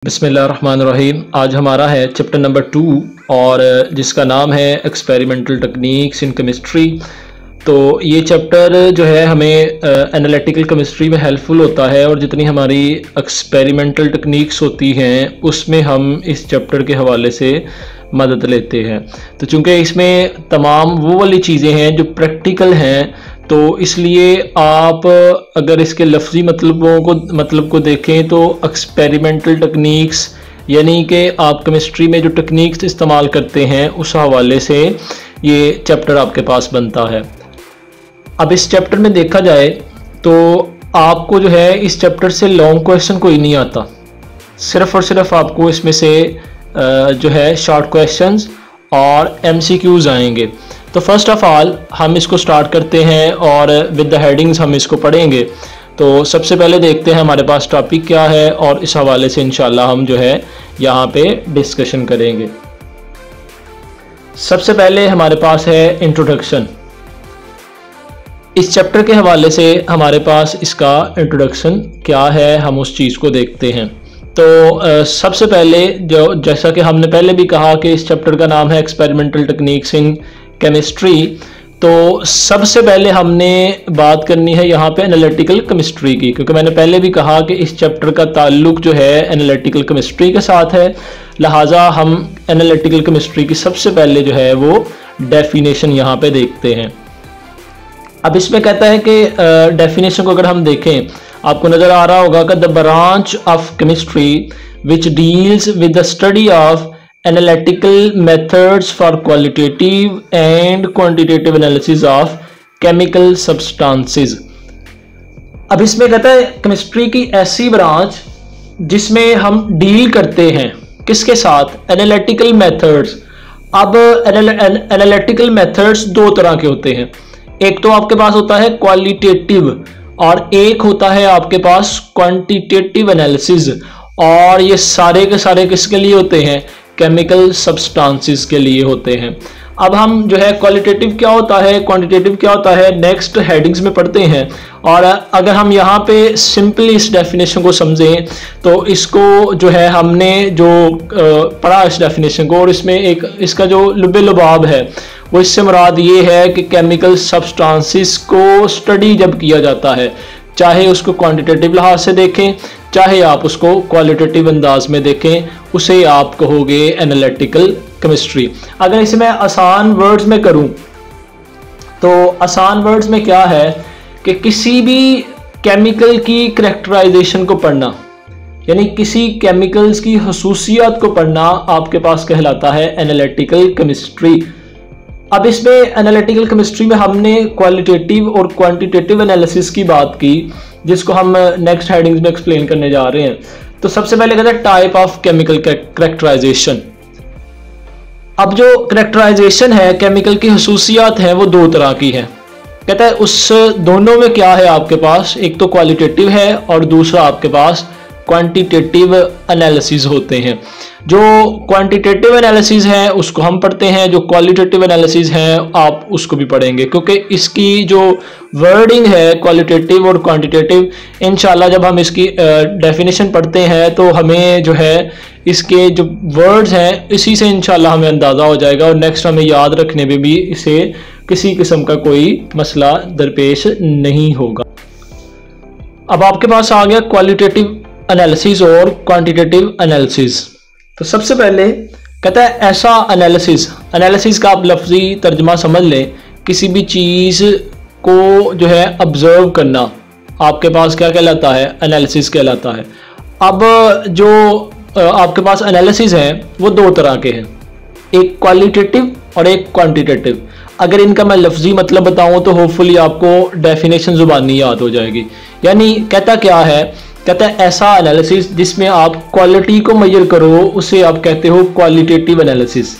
बिस्मिल्लाहिर्रहमानिर्रहीम। आज हमारा है चैप्टर नंबर 2 और जिसका नाम है एक्सपेरिमेंटल टेक्निक्स इन केमिस्ट्री। तो ये चैप्टर जो है हमें एनालिटिकल केमिस्ट्री में हेल्पफुल होता है और जितनी हमारी एक्सपेरिमेंटल टेक्निक्स होती हैं उसमें हम इस चैप्टर के हवाले से मदद लेते हैं। तो चूँकि इसमें तमाम वो वाली चीज़ें हैं जो प्रैक्टिकल हैं, तो इसलिए आप अगर इसके लफ्ज़ी मतलब को देखें तो एक्सपेरिमेंटल टेक्निक्स यानी कि आप केमिस्ट्री में जो टेक्निक्स इस्तेमाल करते हैं उस हवाले से ये चैप्टर आपके पास बनता है। अब इस चैप्टर में देखा जाए तो आपको जो है इस चैप्टर से लॉन्ग क्वेश्चन कोई नहीं आता, सिर्फ़ और सिर्फ आपको इसमें से जो है शॉर्ट क्वेश्चंस और MCQs आएंगे। तो फर्स्ट ऑफ ऑल हम इसको स्टार्ट करते हैं और विद द हेडिंग्स हम इसको पढ़ेंगे। तो सबसे पहले देखते हैं हमारे पास टॉपिक क्या है और इस हवाले से इंशाल्लाह हम जो है यहाँ पे डिस्कशन करेंगे। सबसे पहले हमारे पास है इंट्रोडक्शन। इस चैप्टर के हवाले से हमारे पास इसका इंट्रोडक्शन क्या है, हम उस चीज़ को देखते हैं। तो सबसे पहले जैसा कि हमने पहले भी कहा कि इस चैप्टर का नाम है एक्सपेरिमेंटल टेक्निक्स इन केमिस्ट्री, तो सबसे पहले हमने बात करनी है यहाँ पे एनालिटिकल केमिस्ट्री की, क्योंकि मैंने पहले भी कहा कि इस चैप्टर का ताल्लुक जो है एनालिटिकल केमिस्ट्री के साथ है। लिहाजा हम एनालिटिकल केमिस्ट्री की सबसे पहले जो है वो डेफिनेशन यहाँ पे देखते हैं। अब इसमें कहता है कि डेफिनेशन को अगर हम देखें, आपको नज़र आ रहा होगा कि the branch of chemistry which deals with the study of analytical methods for qualitative and quantitative analysis of chemical substances. अब इसमें कहता है केमिस्ट्री की ऐसी ब्रांच जिसमें हम डील करते हैं किसके साथ, एनालिटिकल मेथड्स। अब एनालिटिकल मेथड्स दो तरह के होते हैं, एक तो आपके पास होता है क्वालिटेटिव और एक होता है आपके पास क्वांटिटेटिव एनालिसिस। और ये सारे के सारे किसके लिए होते हैं, केमिकल सब्सटेंसेस के लिए होते हैं। अब हम जो है क्वालिटेटिव क्या होता है, क्वांटिटेटिव क्या होता है, नेक्स्ट हेडिंग्स में पढ़ते हैं। और अगर हम यहाँ पे सिंपली इस डेफिनेशन को समझें तो इसको जो है हमने जो पढ़ा इस डेफिनेशन को, और इसमें एक इसका जो लुबे लुबाब है वो इससे मुराद ये है कि केमिकल सब्सटेंसेस को स्टडी जब किया जाता है, चाहे उसको क्वांटिटेटिव लिहाज से देखें चाहे आप उसको क्वालिटेटिव अंदाज में देखें, उसे आप कहोगे एनालिटिकल केमिस्ट्री। अगर इसे मैं आसान वर्ड्स में करूं तो आसान वर्ड्स में क्या है कि किसी भी केमिकल की करैक्टराइजेशन को पढ़ना, यानी किसी केमिकल्स की खसूसियात को पढ़ना आपके पास कहलाता है एनालिटिकल केमिस्ट्री। अब इसमें एनालिटिकल केमिस्ट्री में हमने क्वालिटेटिव और क्वांटिटेटिव एनालिसिस की बात की, जिसको हम नेक्स्ट हेडिंग्स में एक्सप्लेन करने जा रहे हैं। तो सबसे पहले कहते हैं टाइप ऑफ केमिकल करैक्टराइजेशन। अब जो करैक्टराइजेशन है, केमिकल की खसूसियात हैं, वो दो तरह की है। कहता है उस दोनों में क्या है आपके पास, एक तो क्वालिटेटिव है और दूसरा आपके पास क्वांटिटेटिव एनालिसिस होते हैं। जो क्वांटिटेटिव एनालिसिस है उसको हम पढ़ते हैं, जो क्वालिटेटिव एनालिसिस है आप उसको भी पढ़ेंगे, क्योंकि इसकी जो वर्डिंग है क्वालिटेटिव और क्वांटिटेटिव, इंशाल्लाह जब हम इसकी डेफिनेशन पढ़ते हैं तो हमें जो है इसके जो वर्ड्स हैं इसी से इंशाल्लाह हमें अंदाज़ा हो जाएगा और नेक्स्ट हमें याद रखने में भी इसे किसी किस्म का कोई मसला दरपेश नहीं होगा। अब आपके पास आ गया क्वालिटेटिव एनालिसिस और क्वांटिटेटिव एनालिसिस। तो सबसे पहले कहता है ऐसा एनालिसिस का आप लफ्जी तर्जमा समझ लें, किसी भी चीज़ को जो है ऑब्जर्व करना आपके पास क्या कहलाता है, एनालिसिस कहलाता है। अब जो आपके पास एनालिसिस है वो दो तरह के हैं, एक क्वालिटेटिव और एक क्वांटिटेटिव। अगर इनका मैं लफ्जी मतलब बताऊं तो होपफुली आपको डेफिनेशन जुबानी याद हो जाएगी। यानी कहता क्या है, कहता है ऐसा एनालिसिस जिसमें आप क्वालिटी को मेजर करो उसे आप कहते हो क्वालिटेटिव एनालिसिस,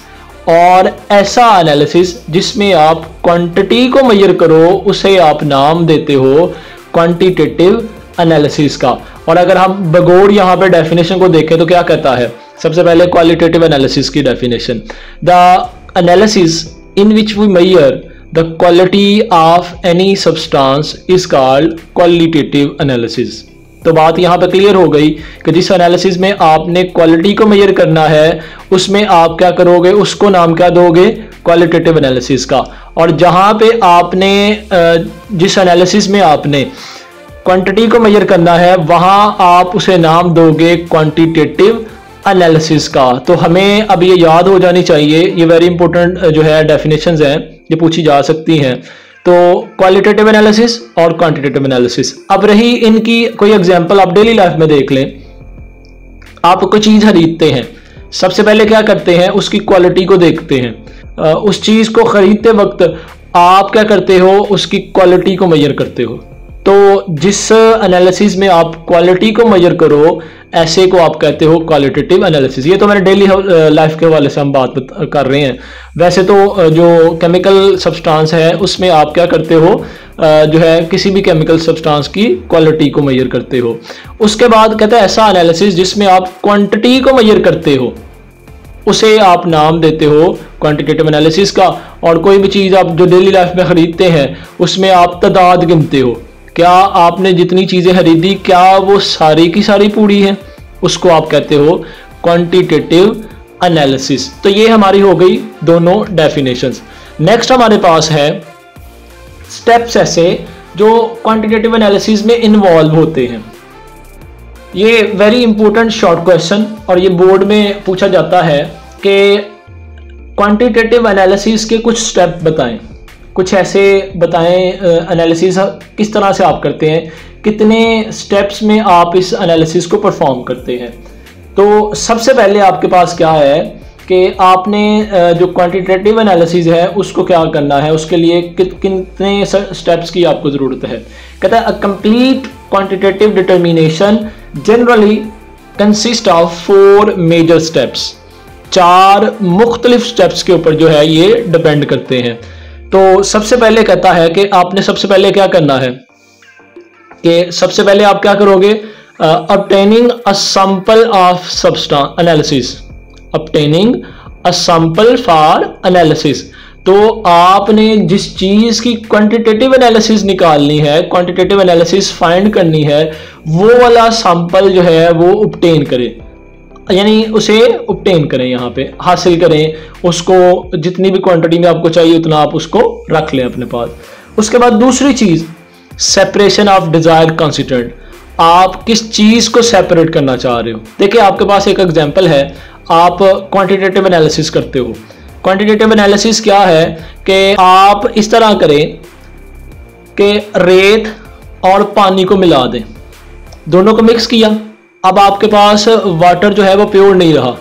और ऐसा एनालिसिस जिसमें आप क्वांटिटी को मेजर करो उसे आप नाम देते हो क्वांटिटेटिव एनालिसिस का। और अगर हम बगौर यहाँ पे डेफिनेशन को देखें तो क्या कहता है, सबसे पहले क्वालिटेटिव एनालिसिस की definition, the analysis in which we measure the quality of any substance is called qualitative analysis. तो बात यहाँ पे क्लियर हो गई कि जिस एनालिसिस में आपने क्वालिटी को मेजर करना है उसमें आप क्या करोगे, उसको नाम क्या दोगे, क्वालिटेटिव एनालिसिस का। और जहाँ पे आपने जिस एनालिसिस में आपने क्वांटिटी को मेजर करना है वहाँ आप उसे नाम दोगे क्वांटिटेटिव एनालिसिस का। तो हमें अब ये याद हो जानी चाहिए, ये वेरी इंपॉर्टेंट जो है डेफिनेशंस हैं, ये पूछी जा सकती हैं। तो क्वालिटेटिव एनालिसिस और क्वांटिटेटिव एनालिसिस। अब रही इनकी कोई एग्जांपल आप डेली लाइफ में देख लें। आप कोई चीज़ खरीदते हैं, सबसे पहले क्या करते हैं, उसकी क्वालिटी को देखते हैं। उस चीज़ को खरीदते वक्त आप क्या करते हो, उसकी क्वालिटी को मेजर करते हो। तो जिस एनालिसिस में आप क्वालिटी को मेजर करो ऐसे को आप कहते हो क्वालिटेटिव एनालिसिस। ये तो मैंने डेली लाइफ के हवाले से हम बात कर रहे हैं। वैसे तो जो केमिकल सब्सटेंस है उसमें आप क्या करते हो, जो है किसी भी केमिकल सब्सटेंस की क्वालिटी को मेजर करते हो। उसके बाद कहते हैं ऐसा एनालिसिस जिसमें आप क्वांटिटी को मेजर करते हो उसे आप नाम देते हो क्वांटिटेटिव एनालिसिस का। और कोई भी चीज़ आप जो डेली लाइफ में खरीदते हैं उसमें आप तादाद गिनते हो, क्या आपने जितनी चीज़ें खरीदी क्या वो सारी की सारी पूरी है, उसको आप कहते हो क्वांटिटेटिव एनालिसिस। तो ये हमारी हो गई दोनों डेफिनेशंस। नेक्स्ट हमारे पास है स्टेप्स ऐसे जो क्वांटिटेटिव एनालिसिस में इन्वॉल्व होते हैं। ये वेरी इंपॉर्टेंट शॉर्ट क्वेश्चन और ये बोर्ड में पूछा जाता है कि क्वांटिटेटिव एनालिसिस के कुछ स्टेप बताएं, कुछ ऐसे बताएं एनालिसिस किस तरह से आप करते हैं, कितने स्टेप्स में आप इस एनालिसिस को परफॉर्म करते हैं। तो सबसे पहले आपके पास क्या है कि आपने जो क्वांटिटेटिव एनालिसिस है उसको क्या करना है, उसके लिए कितने स्टेप्स की आपको ज़रूरत है। कहता है a complete quantitative determination generally consist of 4 major steps. 4 मुख्तलिफ स्टेप्स के ऊपर जो है ये डिपेंड करते हैं। तो सबसे पहले कहता है कि आपने सबसे पहले क्या करना है कि सबसे पहले आप क्या करोगे, obtaining a sample of substance analysis, obtaining a sample for analysis। तो आपने जिस चीज़ की क्वांटिटेटिव एनालिसिस निकालनी है, क्वांटिटेटिव एनालिसिस फाइंड करनी है, वो वाला सैंपल जो है वो ऑब्टेन करें, यानी उसे ऑब्टेन करें, यहाँ पे हासिल करें उसको। जितनी भी क्वांटिटी में आपको चाहिए उतना आप उसको रख लें अपने पास। उसके बाद दूसरी चीज़ सेपरेशन ऑफ डिजायर्ड कंस्टिट्यूएंट। आप किस चीज़ को सेपरेट करना चाह रहे हो। देखिए आपके पास एक एग्जांपल है, आप क्वांटिटेटिव एनालिसिस करते हो। क्वांटिटेटिव एनालिसिस क्या है कि आप इस तरह करें कि रेत और पानी को मिला दें, दोनों को मिक्स किया, अब आपके पास वाटर जो है वो प्योर नहीं रहा,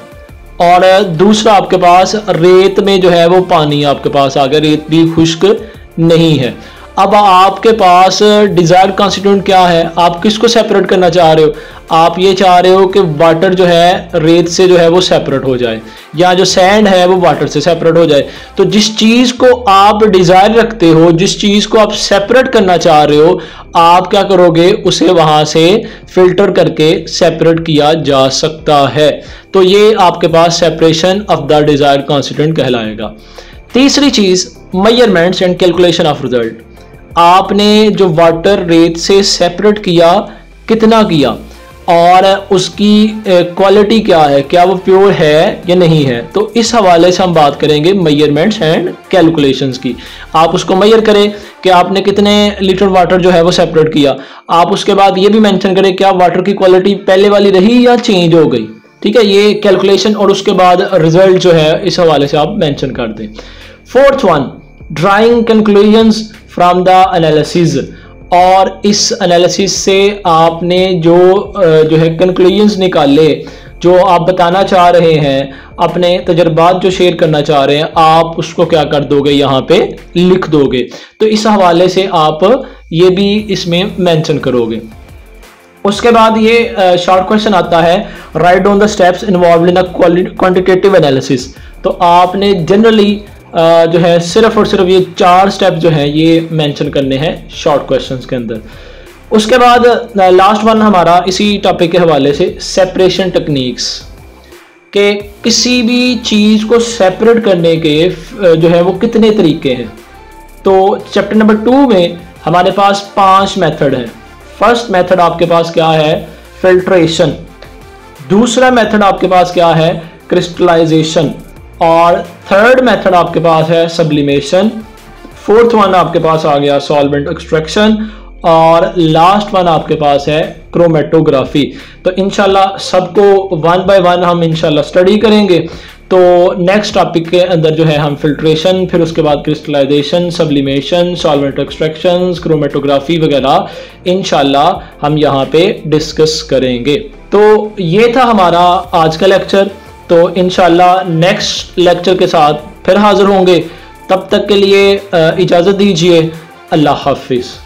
और दूसरा आपके पास रेत में जो है वो पानी आपके पास आ गया, रेत भी खुश्क नहीं है। अब आपके पास डिजायर्ड कॉन्स्टिट्यूएंट क्या है, आप किसको सेपरेट करना चाह रहे हो, आप ये चाह रहे हो कि वाटर जो है रेत से जो है वो सेपरेट हो जाए, या जो सैंड है वो वाटर से सेपरेट हो जाए। तो जिस चीज़ को आप डिज़ायर रखते हो, जिस चीज़ को आप सेपरेट करना चाह रहे हो, आप क्या करोगे, उसे वहाँ से फिल्टर करके सेपरेट किया जा सकता है। तो ये आपके पास separation of the desired constituent कहलाएगा। तीसरी चीज़ measurements and calculation of result. आपने जो वाटर रेत से सेपरेट किया, कितना किया, और उसकी क्वालिटी क्या है, क्या वो प्योर है या नहीं है। तो इस हवाले से हम बात करेंगे मेजरमेंट्स एंड कैलकुलेशंस की। आप उसको मेजर करें कि आपने कितने लीटर वाटर जो है वो सेपरेट किया। आप उसके बाद ये भी मेंशन करें क्या वाटर की क्वालिटी पहले वाली रही या चेंज हो गई। ठीक है, ये कैलकुलेशन, और उसके बाद रिजल्ट जो है इस हवाले से आप मेंशन कर दें। Fourth one, drawing conclusions from the analysis. और इस एनालिसिस से आपने जो है कंक्लूजन्स निकाले, जो आप बताना चाह रहे हैं, अपने तजर्बात जो शेयर करना चाह रहे हैं, आप उसको क्या कर दोगे, यहाँ पे लिख दोगे। तो इस हवाले से आप ये भी इसमें मेंशन करोगे। उसके बाद ये शॉर्ट क्वेश्चन आता है, write down the steps involved in a quantitative analysis. तो आपने जनरली जो है सिर्फ और सिर्फ ये 4 स्टेप जो है ये मेंशन करने हैं शॉर्ट क्वेश्चंस के अंदर। उसके बाद लास्ट वन हमारा इसी टॉपिक के हवाले से सेपरेशन टेक्निक्स, के किसी भी चीज़ को सेपरेट करने के जो है वो कितने तरीके हैं। तो चैप्टर नंबर 2 में हमारे पास 5 मेथड हैं। फर्स्ट मेथड आपके पास क्या है, फिल्ट्रेशन। दूसरा मेथड आपके पास क्या है, क्रिस्टलाइजेशन। और थर्ड मेथड आपके पास है सब्लिमेशन। फोर्थ वन आपके पास आ गया सॉल्वेंट एक्सट्रैक्शन। और लास्ट वन आपके पास है क्रोमेटोग्राफी। तो इंशाल्लाह सबको वन बाय वन हम इंशाल्लाह स्टडी करेंगे। तो नेक्स्ट टॉपिक के अंदर जो है हम फिल्ट्रेशन, फिर उसके बाद crystallization, sublimation, solvent extraction, chromatography वगैरह इंशाल्लाह हम यहाँ पे डिस्कस करेंगे। तो ये था हमारा आज का लेक्चर। तो इंशाल्लाह नेक्स्ट लेक्चर के साथ फिर हाजिर होंगे। तब तक के लिए इजाज़त दीजिए। अल्लाह हाफिज़।